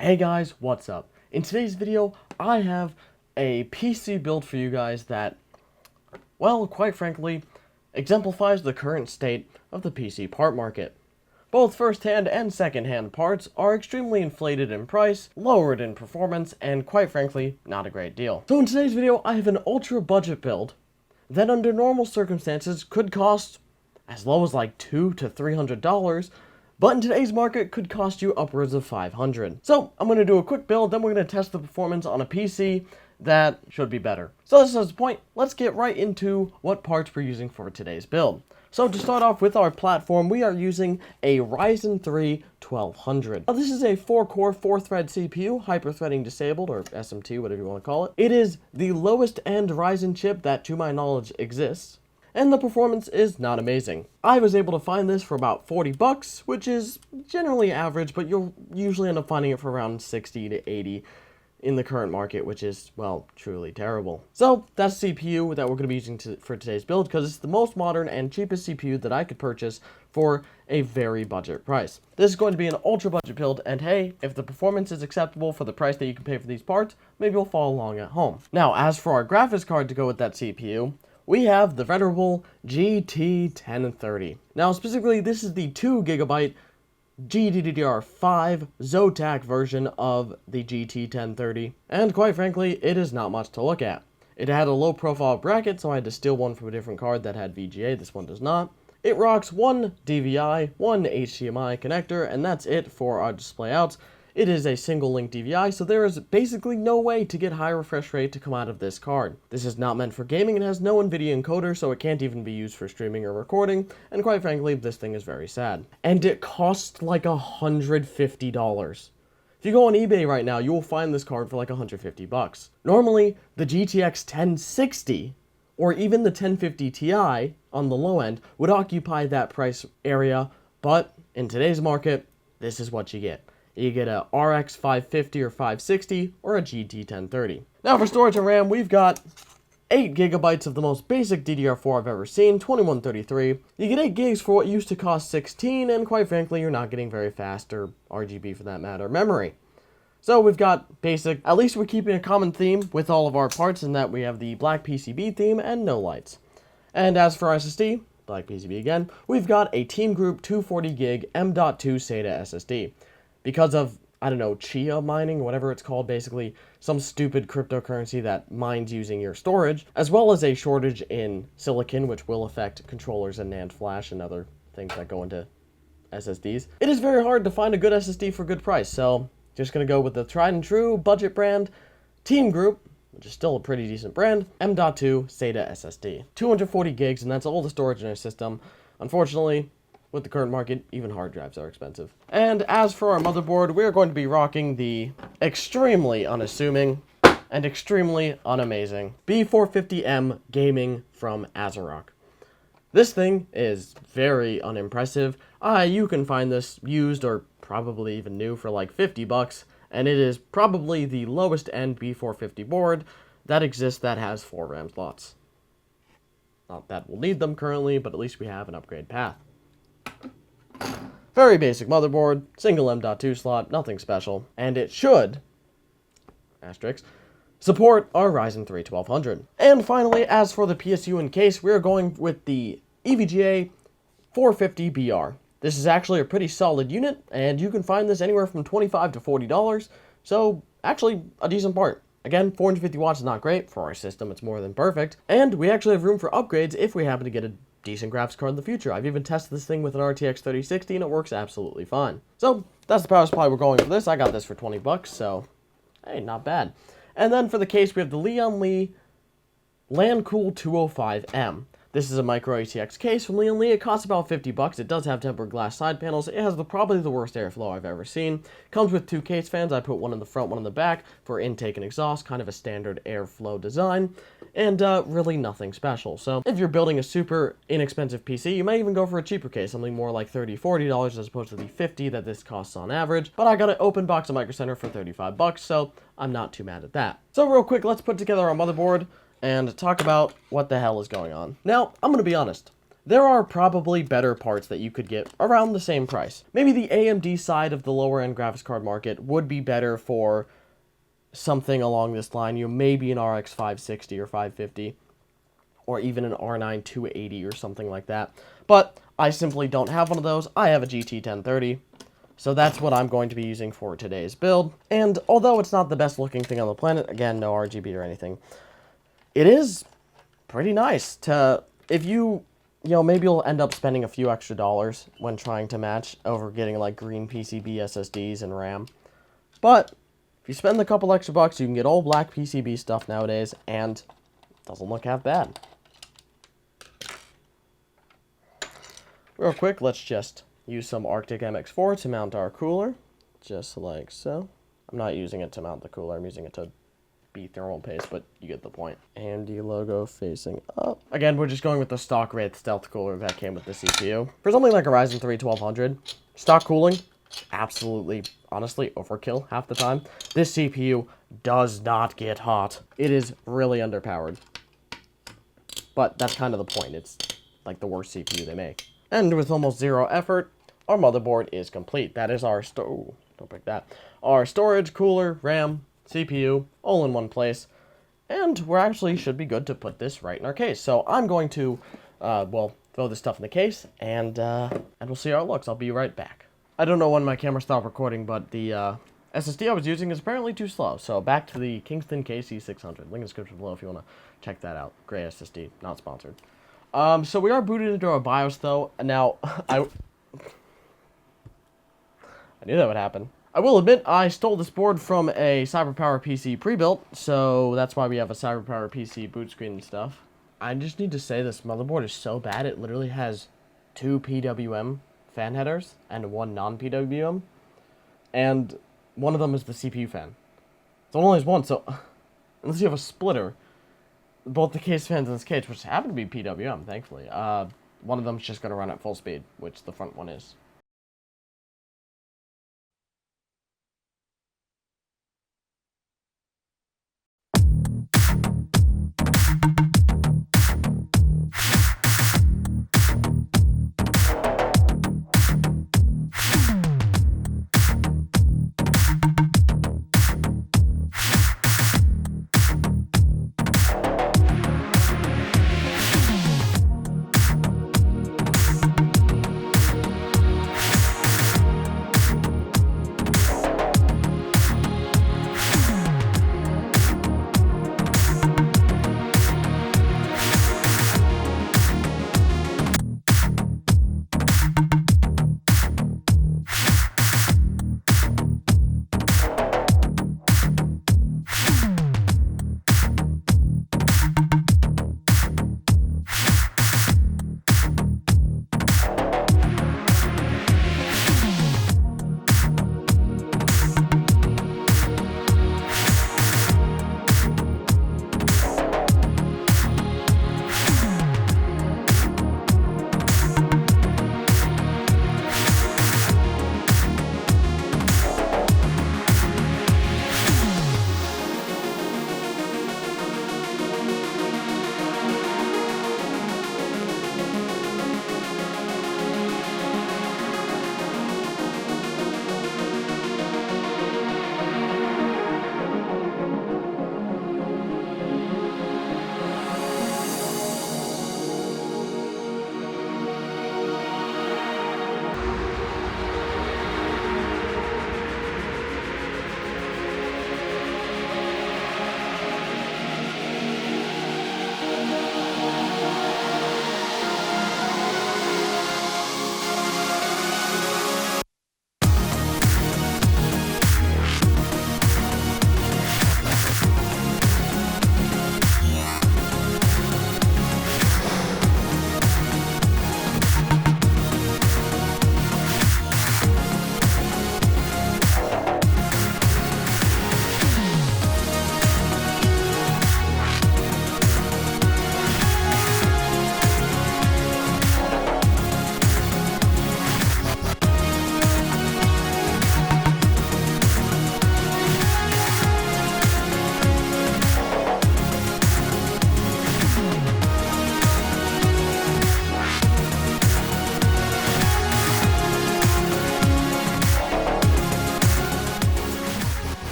Hey guys, what's up? In today's video, I have a PC build for you guys that, well, quite frankly, exemplifies the current state of the PC part market. Both first-hand and second-hand parts are extremely inflated in price, lowered in performance, and quite frankly, not a great deal. So in today's video, I have an ultra-budget build that under normal circumstances could cost as low as like $200 to $300, but in today's market could cost you upwards of $500. So I'm going to do a quick build, then we're going to test the performance on a PC that should be better. So this is the point, let's get right into what parts we're using for today's build. So to start off with our platform, we are using a Ryzen 3 1200. Now this is a 4-core, 4-thread CPU, hyper-threading disabled, or SMT, whatever you want to call it. It is the lowest end Ryzen chip that, to my knowledge, exists, and the performance is not amazing. I was able to find this for about 40 bucks, which is generally average, but you'll usually end up finding it for around 60 to 80 in the current market, which is, well, truly terrible. So that's the CPU that we're going to be using for today's build, because it's the most modern and cheapest CPU that I could purchase for a very budget price. This is going to be an ultra budget build, and hey, if the performance is acceptable for the price that you can pay for these parts, maybe you'll follow along at home. Now, as for our graphics card to go with that CPU, we have the venerable GT1030. Now, specifically, this is the 2GB GDDR5 Zotac version of the GT1030, and quite frankly, it is not much to look at. It had a low profile bracket, so I had to steal one from a different card that had VGA. This one does not. It rocks one DVI, one HDMI connector, and that's it for our display outs. It is a single link DVI, so there is basically no way to get high refresh rate to come out of this card. This is not meant for gaming. It has no NVIDIA encoder, so it can't even be used for streaming or recording, and quite frankly, this thing is very sad. And it costs like $150. If you go on eBay right now, you will find this card for like 150 bucks. Normally, the GTX 1060 or even the 1050 Ti on the low end would occupy that price area, but in today's market, this is what you get. You get a RX 550 or 560 or a GT 1030. Now for storage and RAM, we've got 8 gigabytes of the most basic DDR4 I've ever seen, 2133. You get 8 gigs for what used to cost 16, and quite frankly, you're not getting very fast, or RGB for that matter, memory. So we've got basic, at least we're keeping a common theme with all of our parts in that we have the black PCB theme and no lights. And as for SSD, black PCB again, we've got a Team Group 240 gig M.2 SATA SSD. Because of, I don't know, Chia mining, whatever it's called, basically some stupid cryptocurrency that mines using your storage, as well as a shortage in silicon, which will affect controllers and NAND flash and other things that go into SSDs. It is very hard to find a good SSD for a good price, so just going to go with the tried and true budget brand, Team Group, which is still a pretty decent brand, M.2 SATA SSD. 240 gigs, and that's all the storage in our system. Unfortunately, with the current market, even hard drives are expensive. And as for our motherboard, we're going to be rocking the extremely unassuming and extremely unamazing B450M Gaming from Azerock. This thing is very unimpressive. You can find this used or probably even new for like 50 bucks, and it is probably the lowest end B450 board that exists that has 4 RAM slots. Not that we'll need them currently, but at least we have an upgrade path. Very basic motherboard, single M.2 slot, nothing special, and it should, asterisk, support our Ryzen 3 1200. And finally, as for the PSU and case, we're going with the EVGA 450BR. This is actually a pretty solid unit, and you can find this anywhere from $25 to $40, so actually a decent part. Again, 450 watts is not great. For our system, it's more than perfect, and we actually have room for upgrades if we happen to get a decent graphics card in the future. I've even tested this thing with an RTX 3060 and it works absolutely fine. So that's the power supply we're going for this. I got this for 20 bucks, so hey, not bad. And then for the case, we have the Lian Li LandCool 205M. This is a micro ATX case from Lian Li. It costs about 50 bucks. It does have tempered glass side panels. It has probably the worst airflow I've ever seen. Comes with 2 case fans. I put one in the front, one in the back for intake and exhaust, kind of a standard airflow design, and really nothing special. So if you're building a super inexpensive PC, you might even go for a cheaper case, something more like $30, $40 as opposed to the 50 that this costs on average. But I got an open box at Micro Center for 35 bucks, so I'm not too mad at that. So real quick, let's put together our motherboard and talk about what the hell is going on. Now, I'm going to be honest. there are probably better parts that you could get around the same price. Maybe the AMD side of the lower end graphics card market would be better for something along this line. You know, maybe an RX 560 or 550, or even an R9 280 or something like that. But I simply don't have one of those. I have a GT 1030. So that's what I'm going to be using for today's build. And although it's not the best looking thing on the planet, again, no RGB or anything, it is pretty nice to, if you know, maybe you'll end up spending a few extra dollars when trying to match over getting like green PCB SSDs and RAM. But if you spend a couple extra bucks, you can get all black PCB stuff nowadays, and it doesn't look half bad. Real quick, let's just use some Arctic MX4 to mount our cooler, just like so. I'm not using it to mount the cooler, I'm using it to be thermal paste, but you get the point. AMD logo facing up. Again, we're just going with the stock Wraith Stealth cooler that came with the CPU. For something like a Ryzen 3 1200, stock cooling, absolutely, honestly, overkill half the time. This CPU does not get hot. It is really underpowered. But that's kind of the point. It's like the worst CPU they make. And with almost zero effort, our motherboard is complete. That is our don't break that. Our storage, cooler, RAM, CPU, all in one place. And we're actually should be good to put this right in our case. So I'm going to, well, throw this stuff in the case, and we'll see how it looks. I'll be right back. I don't know when my camera stopped recording, but the SSD I was using is apparently too slow. So back to the Kingston KC600. Link in the description below if you want to check that out. Great SSD, not sponsored. So we are booted into our BIOS though. Now, I knew that would happen. I will admit, I stole this board from a CyberPower PC pre-built, so that's why we have a CyberPower PC boot screen and stuff. I just need to say this motherboard is so bad, it literally has 2 PWM fan headers and 1 non-PWM, and one of them is the CPU fan. So it only has one, so unless you have a splitter, both the case fans in this case, which happen to be PWM, thankfully, one of them's just going to run at full speed, which the front one is.